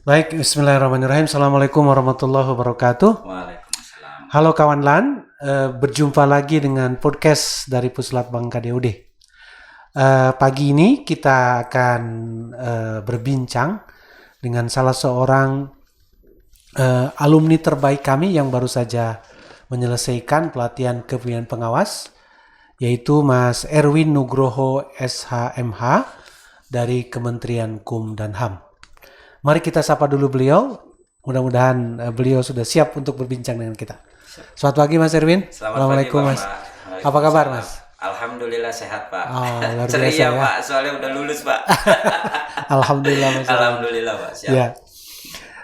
Baik, bismillahirrahmanirrahim. Assalamualaikum warahmatullahi wabarakatuh. Waalaikumsalam. Halo kawan LAN, berjumpa lagi dengan podcast dari Puslat Bank KDUD. Pagi ini kita akan berbincang dengan salah seorang alumni terbaik kami yang baru saja menyelesaikan pelatihan kepemimpinan pengawas, yaitu Mas Erwin Nugroho SHMH dari Kementerian Hukum dan HAM. Mari kita sapa dulu beliau. Mudah-mudahan beliau sudah siap untuk berbincang dengan kita. Selamat pagi Mas Erwin. Assalamualaikum Mas. Apa kabar Mas? Alhamdulillah sehat Pak. Oh, luar biasa Ceria ya. Pak, soalnya udah lulus Pak. Alhamdulillah Mas. Alhamdulillah Pak, siap. Ya.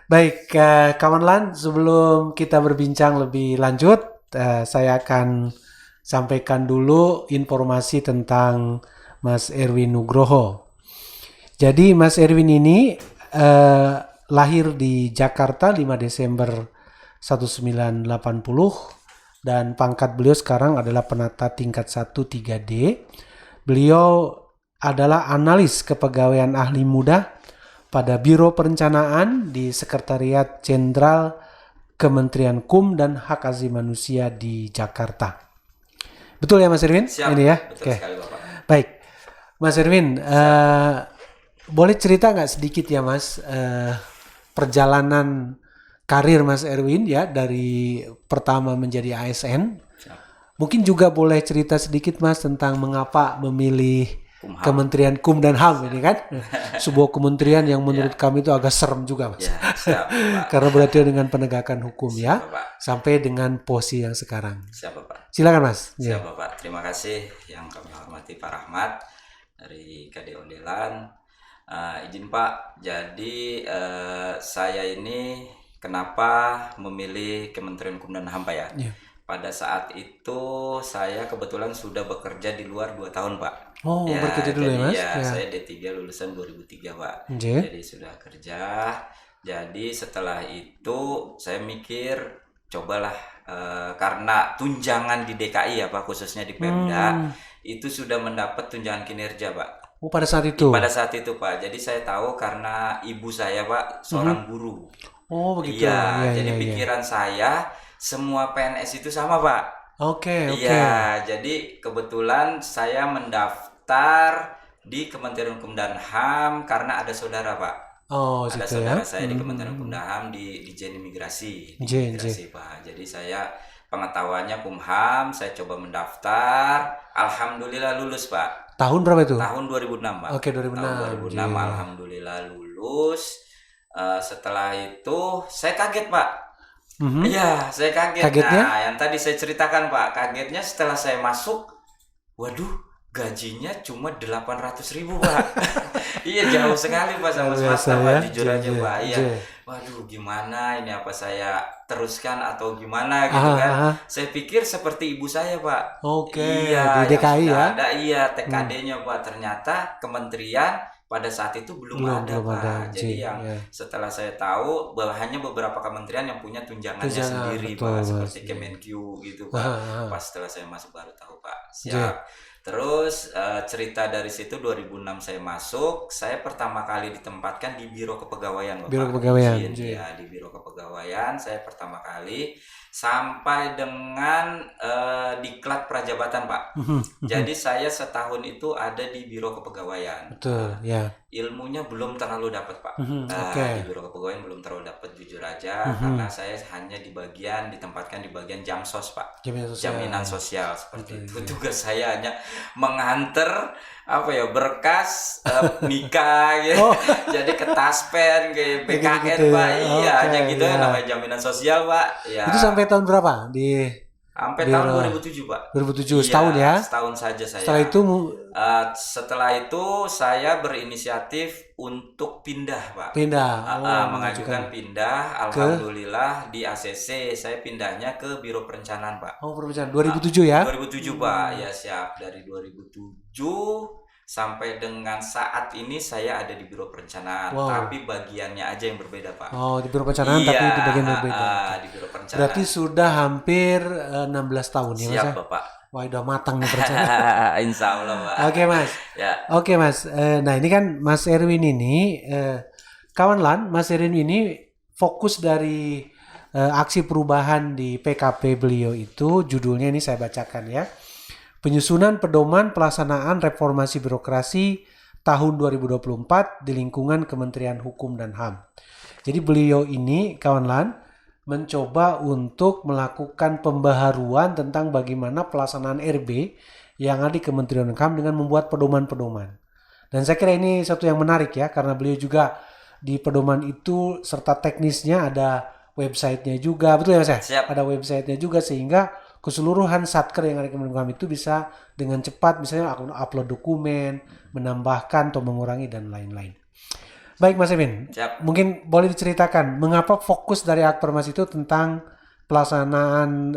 Baik, kawan LAN, sebelum kita berbincang lebih lanjut, saya akan sampaikan dulu informasi tentang Mas Erwin Nugroho. Jadi Mas Erwin ini lahir di Jakarta 5 Desember 1980 dan pangkat beliau sekarang adalah penata tingkat 1 3D. Beliau adalah analis kepegawaian ahli muda pada Biro Perencanaan di Sekretariat Jenderal Kementerian Hukum dan Hak Asasi Manusia di Jakarta. Betul ya Mas Erwin? Siap, Ini ya. betul sekali Bapak. Baik, Mas Erwin, boleh cerita nggak sedikit ya Mas, perjalanan karir Mas Erwin ya dari pertama menjadi ASN. Siap. Mungkin juga boleh cerita sedikit Mas tentang mengapa memilih Kumham. Kementerian Hukum dan HAM ini kan. Sebuah kementerian yang menurut kami itu agak serem juga Mas. Ya, siap Bapak. Karena berarti dengan penegakan hukum ya. Bapak. Sampai dengan posisi yang sekarang. Siap Bapak. Silakan Mas. Siap Ya. Bapak. Terima kasih yang kami hormati Pak Rahmat dari KDUD LAN. Izin Pak, jadi saya ini kenapa memilih Kementerian Hukum dan HAM Pak ya? Ya. Pada saat itu saya kebetulan sudah bekerja di luar 2 tahun Pak. Oh, bekerja dulu ya jadi Mas? ya, Ya. saya D3 lulusan 2003 Pak. Oke. Jadi sudah kerja. Jadi setelah itu saya mikir cobalah karena tunjangan di DKI ya Pak, khususnya di Pemda itu sudah mendapat tunjangan kinerja Pak. Oh, pada saat itu. Pada saat itu Pak, jadi saya tahu karena ibu saya Pak seorang guru. Oh, begitu. Iya, Ya, jadi ya, ya. pikiran saya semua PNS itu sama Pak. Oke. Iya, jadi kebetulan saya mendaftar di Kementerian Hukum dan HAM karena ada saudara Pak. Oh, Ada situ saudara ya. saya di Kementerian Hukum dan HAM di Jen Imigrasi, di Jen, Imigrasi Pak. Jadi saya pengetahuannya Kumham, saya coba mendaftar, alhamdulillah lulus Pak. Tahun berapa itu? Tahun 2006 Pak. Oke, 2006. Tahun 2006 Iya. alhamdulillah lulus. Setelah itu saya kaget Pak. Iya, saya kaget. Kagetnya? Nah, yang tadi saya ceritakan Pak, kagetnya setelah saya masuk, waduh, gajinya cuma 800.000 Pak. Iya, jauh sekali Pak sama swasta Pak, jujur aja Pak. Iya. Waduh, gimana ini, apa saya teruskan atau gimana gitu kan. Saya pikir seperti ibu saya Pak. Oke, Iya, di DKI yang sudah ya. ada, iya, TKD-nya Pak. Ternyata kementerian pada saat itu belum ada belum Pak. ada. Jadi yang Ya. setelah saya tahu bahwa hanya beberapa kementerian yang punya tunjangannya Tunjangan, sendiri betul, Pak, Mas. seperti Kemenq gitu Pak. Pas setelah saya masuk baru tahu Pak. Siap. Terus cerita dari situ 2006 saya masuk, saya pertama kali ditempatkan di Biro Kepegawaian Bapak. Biro Kepegawaian, Ya, di Biro Kepegawaian saya pertama kali sampai dengan diklat prajabatan Pak. Jadi saya setahun itu ada di Biro Kepegawaian. Betul, ya. Ilmunya belum terlalu dapat Pak. Oke. Di Biro Kepegawaian belum terlalu dapat, jujur aja, karena saya hanya ditempatkan di bagian Jamsos Pak. Jaminan sosial seperti itu. Tugas saya hanya mengantar berkas nikah gitu. Jadi ke Taspen, ke BKN Gitu, Pak. ya. Iya, Oke, hanya gitu ya. namanya jaminan sosial Pak. Ya. Itu sampai tahun berapa? Sampai Biro. tahun 2007 Pak. 2007, Iya, setahun ya? Setahun saja saya. Setelah itu saya berinisiatif untuk pindah Pak. pindah. Mengajukan pindah. Alhamdulillah di ACC saya pindahnya ke Biro Perencanaan Pak. Oh, perencanaan 2007 ya? 2007 Pak, ya siap. Dari 2007 sampai dengan saat ini saya ada di Biro Perencanaan, tapi bagiannya aja yang berbeda Pak. Oh, di Biro Perencanaan Iya, tapi di bagian berbeda. di Biro Perencanaan. Berarti sudah hampir 16 tahun ya Mas? Siap ya? Bapak. Wah, udah matang nih perencanaan. Insya Allah Pak. Oke Mas. Ya. Oke Mas. Nah ini kan Mas Erwin ini kawan Lan, Mas Erwin ini fokus dari aksi perubahan di PKP beliau itu, judulnya ini saya bacakan ya. Penyusunan pedoman pelaksanaan reformasi birokrasi tahun 2024 di lingkungan Kementerian Hukum dan HAM. Jadi beliau ini, kawan Lan, mencoba untuk melakukan pembaharuan tentang bagaimana pelaksanaan RB yang ada di Kementerian HAM dengan membuat pedoman-pedoman. Dan saya kira ini satu yang menarik ya, karena beliau juga di pedoman itu serta teknisnya ada websitenya juga, betul ya Mas ya? Siap. Ada websitenya juga sehingga keseluruhan satker yang ada di Kementerian HAM itu bisa dengan cepat misalnya upload dokumen, menambahkan atau mengurangi dan lain-lain. Baik Mas Erwin, Siap. mungkin boleh diceritakan mengapa fokus dari Akpermas itu tentang pelaksanaan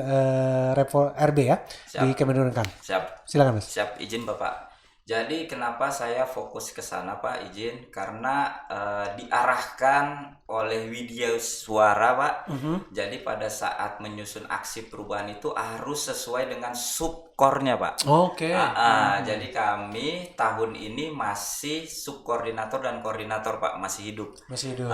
RB ya di Kementerian HAM. Siap. Silakan Mas. Siap, izin Bapak. Jadi kenapa saya fokus ke sana Pak, izin karena diarahkan oleh Widya Suara Pak. Jadi pada saat menyusun aksi perubahan itu harus sesuai dengan subkornya Pak. Oke. Jadi kami tahun ini masih subkoordinator dan koordinator Pak, masih hidup. Masih hidup.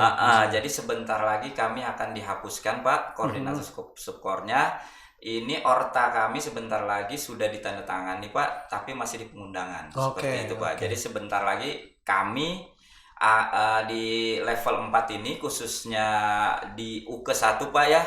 Jadi sebentar lagi kami akan dihapuskan Pak koordinator subkornya. Ini orta kami sebentar lagi sudah ditandatangani Pak, tapi masih di pengundangan. Seperti itu Pak. Jadi sebentar lagi kami di level 4 ini khususnya di UK 1 Pak ya,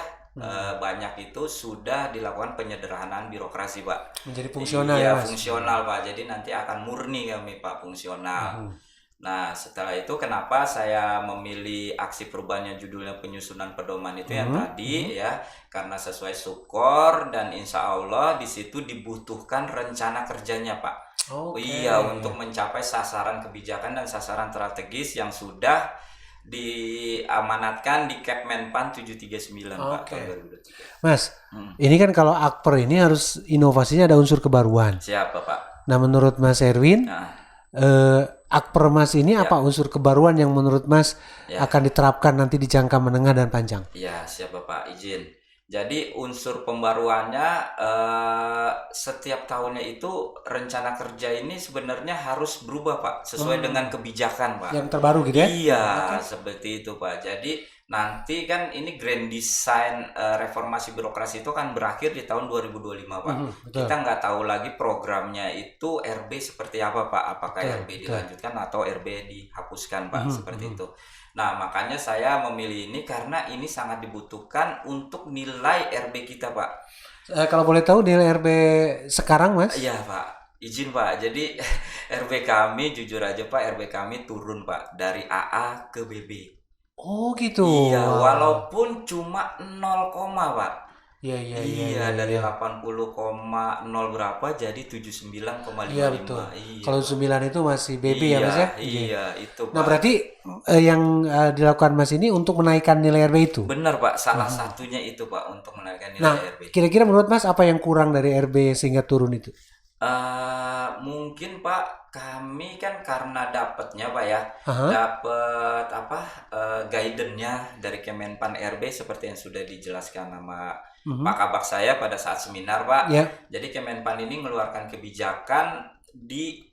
banyak itu sudah dilakukan penyederhanaan birokrasi Pak. Menjadi fungsional ya Mas. Fungsional Pak. Jadi nanti akan murni kami Pak, fungsional. Nah setelah itu kenapa saya memilih aksi perubahannya judulnya penyusunan pedoman itu yang tadi ya, karena sesuai subkor dan insya Allah di situ dibutuhkan rencana kerjanya Pak. Iya, untuk mencapai sasaran kebijakan dan sasaran strategis yang sudah diamanatkan di Kepmenpan 739 Pak tahun 2023. Mas, ini kan kalau Akper ini harus inovasinya ada unsur kebaruan. Siap Bapak. Nah menurut Mas Erwin, Akpermas ini apa unsur kebaruan yang menurut Mas akan diterapkan nanti di jangka menengah dan panjang? Ya siap Bapak, izin. Jadi unsur pembaruannya setiap tahunnya itu rencana kerja ini sebenarnya harus berubah Pak, sesuai dengan kebijakan Pak. Yang terbaru gitu ya? Iya, seperti itu Pak. Jadi nanti kan ini grand design reformasi birokrasi itu kan berakhir di tahun 2025 Pak. Kita nggak tahu lagi programnya itu RB seperti apa Pak. Apakah RB dilanjutkan atau RB dihapuskan Pak, seperti itu. Nah makanya saya memilih ini karena ini sangat dibutuhkan untuk nilai RB kita Pak. Kalau boleh tahu nilai RB sekarang Mas? Iya Pak, izin Pak. Jadi RB kami jujur aja Pak, RB kami turun Pak dari AA ke BB. Oh gitu. Iya, walaupun cuma 0, Pak. Iya, dari 80,0 berapa jadi 79,55. Iya betul. Iya. Kalau 9 itu masih BB ya Mas ya? Iya, itu Pak. Nah berarti yang dilakukan Mas ini untuk menaikkan nilai RB itu? Benar Pak, salah satunya itu Pak untuk menaikkan nilai Nah, RB. kira-kira menurut Mas apa yang kurang dari RB sehingga turun itu? Mungkin Pak, kami kan karena dapatnya Pak ya, dapat guidance-nya dari Kemenpan RB seperti yang sudah dijelaskan sama Pak Kabak saya pada saat seminar Pak. Jadi Kemenpan ini mengeluarkan kebijakan di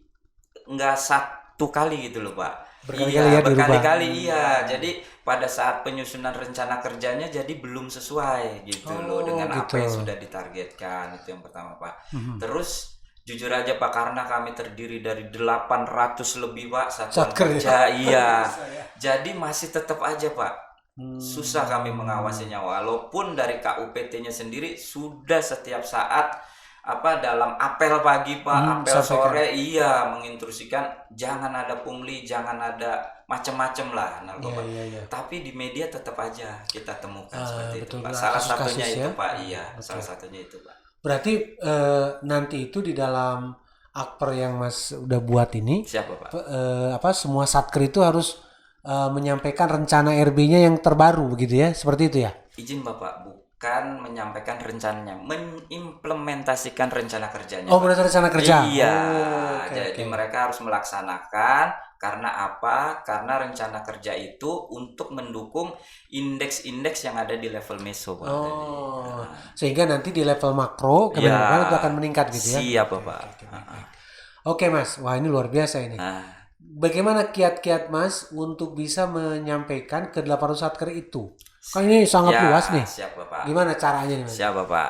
nggak satu kali gitu loh Pak. Berkali-kali iya. Jadi pada saat penyusunan rencana kerjanya jadi belum sesuai gitu loh dengan apa yang sudah ditargetkan, itu yang pertama Pak. Terus jujur aja Pak, karena kami terdiri dari 800 lebih Pak satuan kerja, iya. Jadi masih tetap aja Pak susah kami mengawasinya, walaupun dari KUPT-nya sendiri sudah setiap saat dalam apel pagi Pak, apel sore iya menginstruksikan jangan ada pungli, jangan ada macam-macam lah narkoba. Tapi di media tetap aja kita temukan seperti itu Pak. Salah satunya itu Pak, iya, salah satunya itu Pak. Berarti nanti itu di dalam Akper yang Mas udah buat ini, siapa Pak? Semua satker itu harus menyampaikan rencana RB-nya yang terbaru begitu ya, seperti itu ya? Izin Bapak, bukan menyampaikan rencananya, mengimplementasikan rencana kerjanya. Oh, benar rencana kerja. Iya, jadi mereka harus melaksanakan. Karena apa? Karena rencana kerja itu untuk mendukung indeks-indeks yang ada di level meso Pak. Sehingga nanti di level makro Kemenpan itu akan meningkat gitu ya? Siap Bapak. Oke Mas, wah ini luar biasa ini. bagaimana kiat-kiat Mas untuk bisa menyampaikan ke 800 satker itu? Kan ini sangat Ya, luas nih. siap Bapak. Gimana caranya nih Mas? Siap Bapak.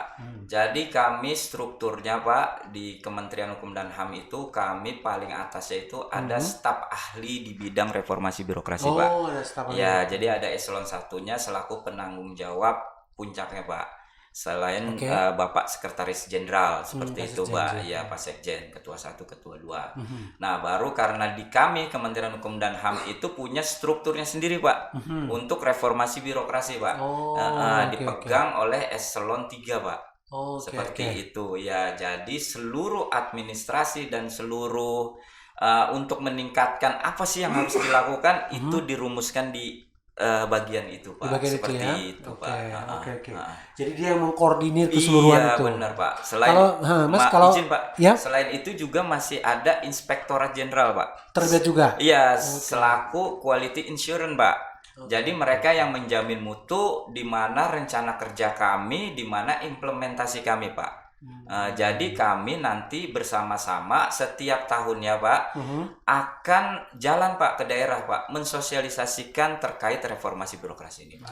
Jadi kami strukturnya Pak di Kementerian Hukum dan HAM itu kami paling atasnya itu ada staf ahli di bidang reformasi birokrasi Pak. Oh, ada staf ahli. Ya, jadi ada eselon satunya selaku penanggung jawab puncaknya Pak. Selain Oke. Bapak Sekretaris Jenderal seperti Pak itu Pak, Sekjen. ya Pak Sekjen, Ketua 1, Ketua 2. Nah, baru karena di kami Kementerian Hukum dan HAM itu punya strukturnya sendiri Pak untuk reformasi birokrasi Pak. Oh, oke, Dipegang oleh eselon 3 Pak. Oh, oke, Seperti oke. itu ya. Jadi seluruh administrasi dan seluruh untuk meningkatkan apa sih yang harus dilakukan itu dirumuskan di bagian itu Di Pak. bagian itu Seperti ya. itu Oke, Pak. oke. Jadi dia yang mengkoordinir keseluruhan Iya itu. benar Pak. Selain Kalau, Mas, kalau izin Pak, ya selain itu juga masih ada Inspektorat Jenderal Pak. terlibat juga. Iya, selaku quality insurance Pak. Jadi mereka yang menjamin mutu di mana rencana kerja kami, di mana implementasi kami Pak. Jadi kami nanti bersama-sama setiap tahunnya Pak akan jalan Pak ke daerah Pak mensosialisasikan terkait reformasi birokrasi ini Pak.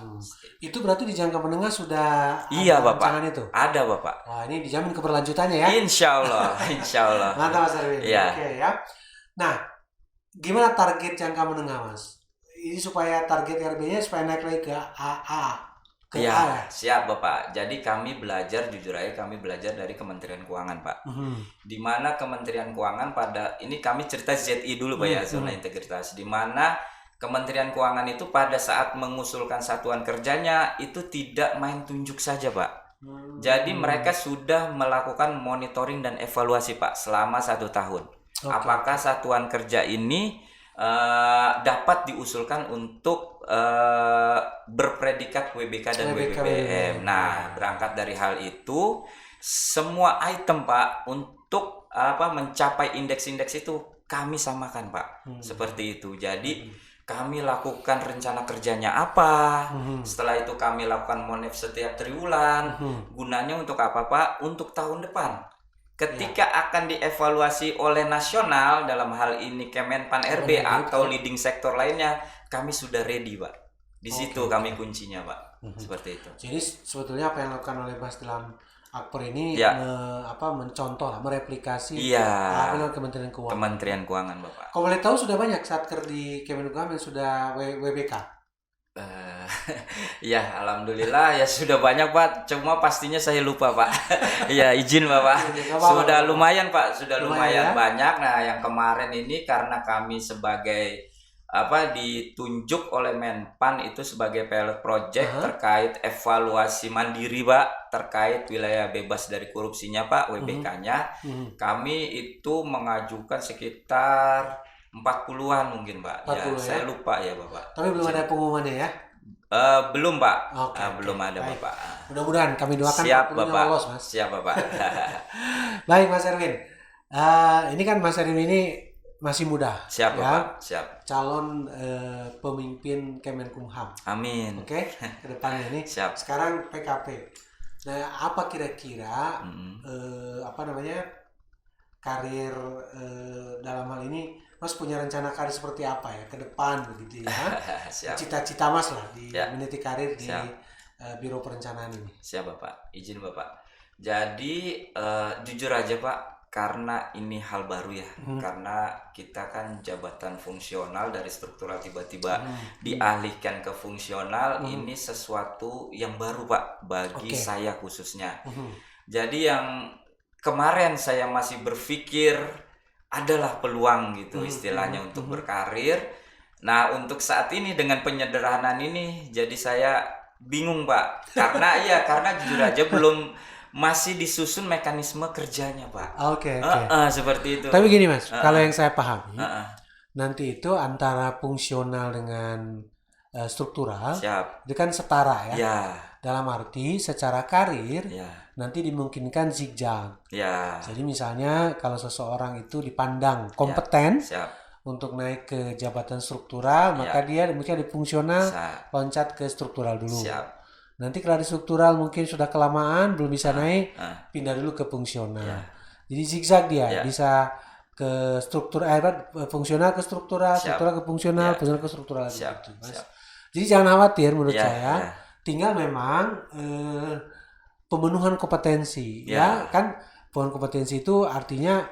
Itu berarti di jangka menengah sudah Iya ada Bapak. rancangan itu. Ada Bapak. Wah, ini dijamin keberlanjutannya ya. Insya Allah, insya Allah. Mantap Mas Erwin. Iya. Oke ya. Nah, gimana target jangka menengah Mas? Ini supaya target RB-nya supaya naik lagi ke AA. Ke A Iya, ya. siap Bapak. Jadi kami belajar, jujur aja kami belajar dari Kementerian Keuangan Pak. Di mana Kementerian Keuangan pada, ini kami cerita ZI dulu Pak ya, zona integritas. Di mana Kementerian Keuangan itu pada saat mengusulkan satuan kerjanya itu tidak main tunjuk saja Pak. Jadi mereka sudah melakukan monitoring dan evaluasi Pak selama 1 tahun. Apakah satuan kerja ini dapat diusulkan untuk berpredikat WBK dan WBBM. Nah, berangkat dari hal itu, semua item Pak untuk mencapai indeks-indeks itu kami samakan Pak. Seperti itu. Jadi kami lakukan rencana kerjanya apa. Setelah itu kami lakukan monef setiap triwulan. Gunanya untuk apa Pak? Untuk tahun depan. Ketika akan dievaluasi oleh nasional dalam hal ini Kemenpan RB atau leading sektor lainnya, kami sudah ready Pak. Di situ kami kuncinya Pak. Seperti itu. Jadi sebetulnya apa yang dilakukan oleh Mas dalam Akper ini mencontoh lah, mereplikasi Kementerian Keuangan. Kementerian Keuangan Bapak. Kalau boleh tahu sudah banyak satker di Kemenkumham yang sudah WBK. Ya alhamdulillah ya sudah banyak Pak, cuma pastinya saya lupa Pak. Ya izin Bapak. Sudah lumayan Pak, sudah lumayan banyak. Nah yang kemarin ini karena kami sebagai ditunjuk oleh Menpan itu sebagai pilot project terkait evaluasi mandiri Pak terkait wilayah bebas dari korupsinya Pak, WBK-nya. Kami itu mengajukan sekitar 40-an mungkin Pak. 40 ya? Saya lupa ya Bapak. Tapi belum ada pengumumannya ya? Belum Pak. Belum ada baik. Bapak. Mudah-mudahan kami doakan Siap 40-nya Bapak. lolos Mas. Siap Bapak. Baik Mas Erwin. Ini kan Mas Erwin ini masih muda. Siap ya? Bapak. Siap. Calon pemimpin Kemenkumham. Amin. Oke, ke depannya nih. Siap. Sekarang PKP. Nah, apa kira-kira karir dalam hal ini Mas punya rencana karir seperti apa ya ke depan begitu ya? Siap. Cita-cita Mas lah di meniti karir di Biro Perencanaan ini. Siap Bapak, izin Bapak. Jadi jujur aja Pak, karena ini hal baru ya, karena kita kan jabatan fungsional dari struktural tiba-tiba dialihkan ke fungsional, ini sesuatu yang baru Pak bagi saya khususnya. Jadi yang kemarin saya masih berpikir adalah peluang gitu istilahnya untuk berkarir. Nah untuk saat ini dengan penyederhanaan ini jadi saya bingung Pak. Karena jujur aja belum masih disusun mekanisme kerjanya Pak. Oke. Seperti itu. Tapi gini Mas, kalau yang saya pahami nanti itu antara fungsional dengan struktural itu kan setara ya. Dalam arti secara karir nanti dimungkinkan zigzag. Jadi misalnya kalau seseorang itu dipandang kompeten untuk naik ke jabatan struktural, maka dia mungkin di fungsional loncat ke struktural dulu. Nanti kalau di struktural mungkin sudah kelamaan belum bisa naik, pindah dulu ke fungsional. Jadi zigzag dia bisa ke struktur fungsional ke struktural, Siap. struktural ke fungsional, Ya. fungsional ke struktural Siap, gitu, Mas. siap. Jadi jangan khawatir menurut Ya, saya, ya. tinggal memang pemenuhan kompetensi ya Ya. kan. Pemenuhan kompetensi itu artinya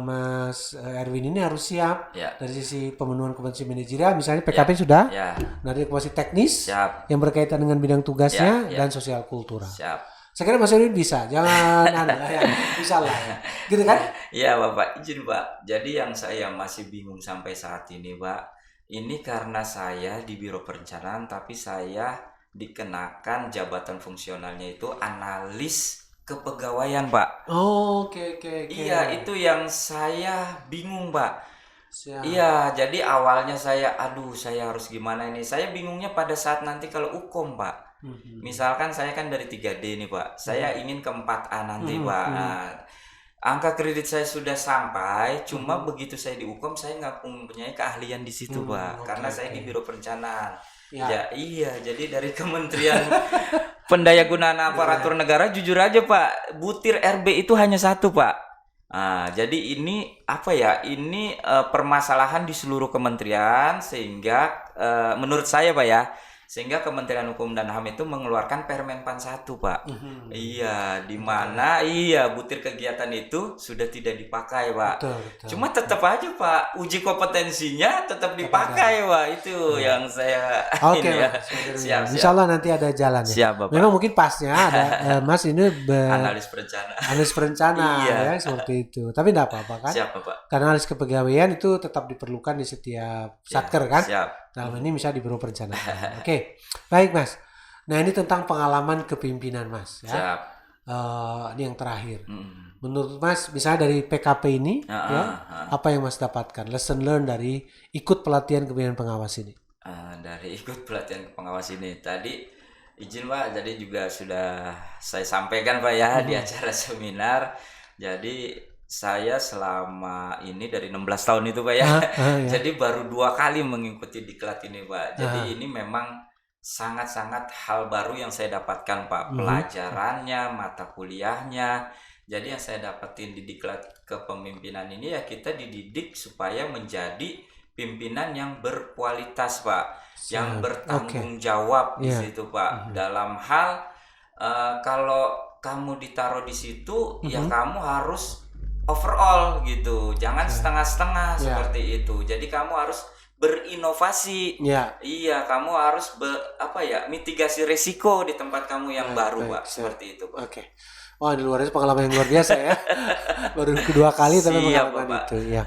Mas Erwin ini harus siap Ya. dari sisi pemenuhan kompetensi manajerial, misalnya PKP sudah, Ya. dari kompetensi teknis Siap. yang berkaitan dengan bidang tugasnya Ya, ya. dan sosial kultural. Siap. Saya kira Mas Erwin bisa, jangan ya, bisa lah ya. Gitu kan? Iya Bapak, izin Pak. Jadi yang saya masih bingung sampai saat ini Pak, ini karena saya di Biro Perencanaan tapi saya dikenakan jabatan fungsionalnya itu analis kepegawaian Pak. Oh, oke. Iya, itu yang saya bingung Pak. Siap. Iya, jadi awalnya saya harus gimana ini? Saya bingungnya pada saat nanti kalau hukum Pak. Misalkan saya kan dari 3D nih Pak, saya ingin ke 4A nanti Pak. Nah, angka kredit saya sudah sampai, cuma begitu saya dihukum saya nggak mempunyai keahlian di situ Pak, karena saya di Biro Perencanaan. Ya, iya, jadi dari Kementerian Pendayagunaan Aparatur Negara jujur aja Pak, butir RB itu hanya satu Pak. Nah, jadi ini apa ya? Ini permasalahan di seluruh kementerian sehingga menurut saya Pak ya. Sehingga Kementerian Hukum dan HAM itu mengeluarkan Permenpan 1 Pak. Iya, di mana butir kegiatan itu sudah tidak dipakai Pak. Betul. Cuma tetap aja Pak, uji kompetensinya tetap dipakai Pak. Itu yang saya Oke, ini ya. Mas. Siap. Insya Allah nanti ada jalan ya. Siap Bapak. Memang mungkin pasnya ada Mas ini Analis perencanaan. analis perencana Iya. ya seperti itu. Tapi tidak apa-apa kan? Siap Bapak. Karena analis kepegawaian itu tetap diperlukan di setiap satker kan? Siap. Dalam ini misalnya di Biro Perencanaan. Oke, baik Mas. Nah ini tentang pengalaman kepemimpinan Mas ya. Siap. Ini yang terakhir. Menurut Mas, misalnya dari PKP ini, apa yang Mas dapatkan? Lesson learn dari ikut pelatihan kepemimpinan pengawas ini? Dari ikut pelatihan pengawas ini tadi izin Pak, jadi juga sudah saya sampaikan Pak ya di acara seminar. Jadi saya selama ini dari 16 tahun itu Pak ya. Ya. Jadi baru 2 kali mengikuti diklat ini Pak. Jadi ini memang sangat-sangat hal baru yang saya dapatkan Pak. Pelajarannya, mata kuliahnya. Jadi yang saya dapetin di diklat kepemimpinan ini ya kita dididik supaya menjadi pimpinan yang berkualitas Pak. Yang bertanggung jawab di situ Pak. Dalam hal kalau kamu ditaruh di situ ya kamu harus overall gitu, jangan setengah-setengah seperti itu. Jadi kamu harus berinovasi. Iya, kamu harus mitigasi resiko di tempat kamu yang baru Pak. Seperti itu Pak. Oke. Wah, di luar itu pengalaman yang luar biasa ya. Baru kedua kali tapi mengatakan itu ya.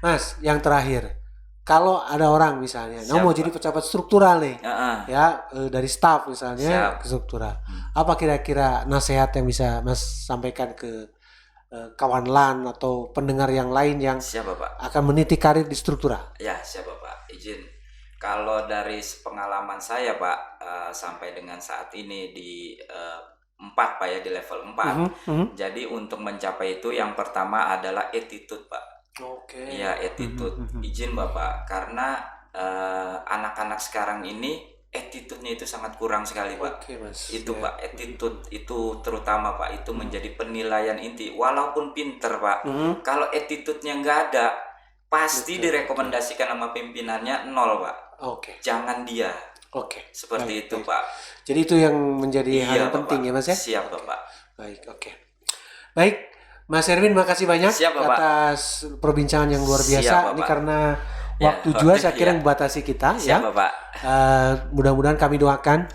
Mas, yang terakhir, kalau ada orang misalnya, mau jadi pejabat struktural nih, ya dari staff misalnya ke struktural, apa kira-kira nasihat yang bisa Mas sampaikan ke kawan LAN atau pendengar yang lain yang akan meniti karir di struktural? Ya, siap Bapak. Izin. Kalau dari pengalaman saya Pak, sampai dengan saat ini di 4 Pak ya, di level 4. Jadi untuk mencapai itu yang pertama adalah attitude Pak. Iya, attitude. Izin Bapak, karena anak-anak sekarang ini attitude-nya itu sangat kurang sekali Pak. Itu Pak, attitude itu terutama Pak, itu menjadi penilaian inti. Walaupun pinter Pak, kalau attitude-nya nggak ada, pasti direkomendasikan sama pimpinannya 0 Pak. Jangan dia. Seperti itu Pak. Jadi itu yang menjadi hal yang penting ya Mas ya? Siap Bapak. Baik, Mas Erwin makasih banyak atas perbincangan yang luar biasa. Ini karena waktu juga saya kira membatasi kita ya. Bapak. Mudah-mudahan kami doakan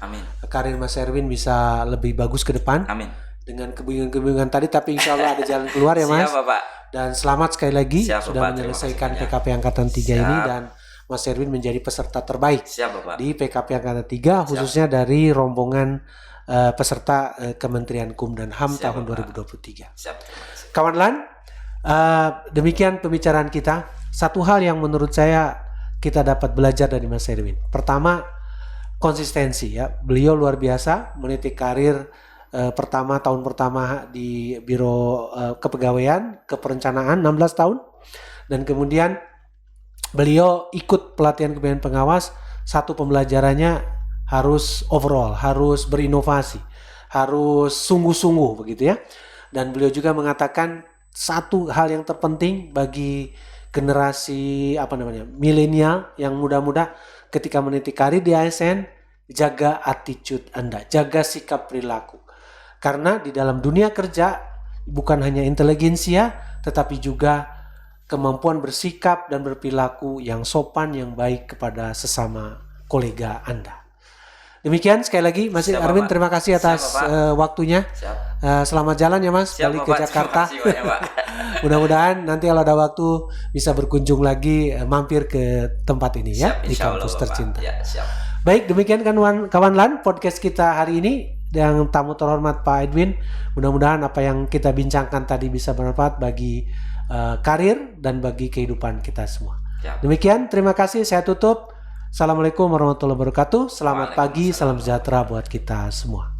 karir Mas Erwin bisa lebih bagus ke depan. Dengan kebingungan-kebingungan tadi, tapi insya Allah ada jalan keluar ya Mas. Dan selamat sekali lagi sudah menyelesaikan PKP Angkatan 3 ini, dan Mas Erwin menjadi peserta terbaik di PKP Angkatan 3 khususnya dari rombongan peserta Kementerian Hukum dan HAM tahun 2023. Kawan LAN, demikian pembicaraan kita. Satu hal yang menurut saya kita dapat belajar dari Mas Erwin. Pertama, konsistensi ya. Beliau luar biasa meniti karir tahun pertama di Biro Kepegawaian, Keperencanaan 16 tahun. Dan kemudian beliau ikut pelatihan kepemimpinan pengawas. Satu pembelajarannya harus overall, harus berinovasi, harus sungguh-sungguh begitu ya. Dan beliau juga mengatakan satu hal yang terpenting bagi generasi milenial yang muda-muda ketika meniti karir di ASN, jaga attitude Anda, jaga sikap perilaku. Karena di dalam dunia kerja bukan hanya inteligensia, tetapi juga kemampuan bersikap dan berperilaku yang sopan, yang baik kepada sesama kolega Anda. Demikian sekali lagi Mas Erwin, terima kasih atas waktunya. Selamat jalan ya Mas, balik ke Jakarta. Mudah-mudahan nanti kalau ada waktu bisa berkunjung lagi, mampir ke tempat ini ya, di kampus tercinta. Ya, siap. Baik, demikian kan kawan LAN podcast kita hari ini yang tamu terhormat Pak Edwin. Mudah-mudahan apa yang kita bincangkan tadi bisa bermanfaat bagi karir dan bagi kehidupan kita semua. Demikian, terima kasih, saya tutup. Assalamualaikum warahmatullahi wabarakatuh. Selamat pagi, salam sejahtera buat kita semua.